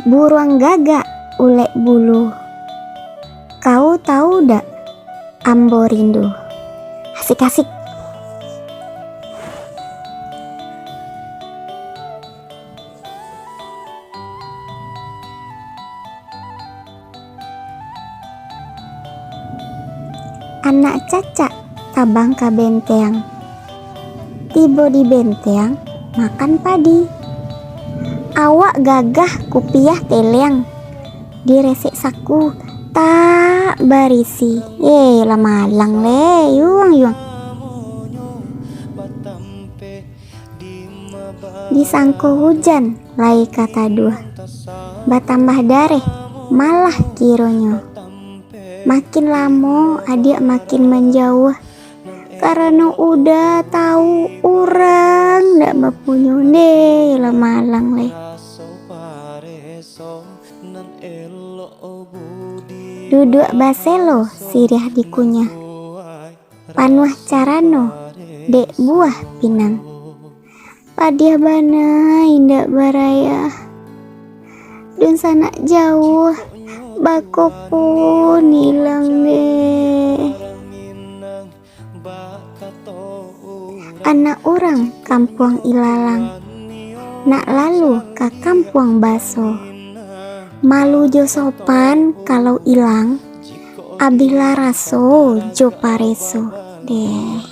Buruang gagak ulek bulu. Kau tahu dak ambo rindu. Asik-asik. Anak cacak tabang ka benteng, tiba di benteng makan padi. Awak gagah kupiah teleng, diresek saku tak barisi. Lamalang le yuang. Disangko hujan lai kata dua, batambah dareh malah kironyo. Makin lama adik makin menjauh, karena udah tahu orang ndak mempunyai ne lamalang le. Duduk baselo sirih dikunyah, panuh carano dek buah pinang. Padiah bana indak baraya, dan sanak jauh bako pun hilang deh. Anak orang kampung Ilalang, nak lalu ke kampung Baso. Malu jo sopan kalau ilang, abila raso jo pareso deh.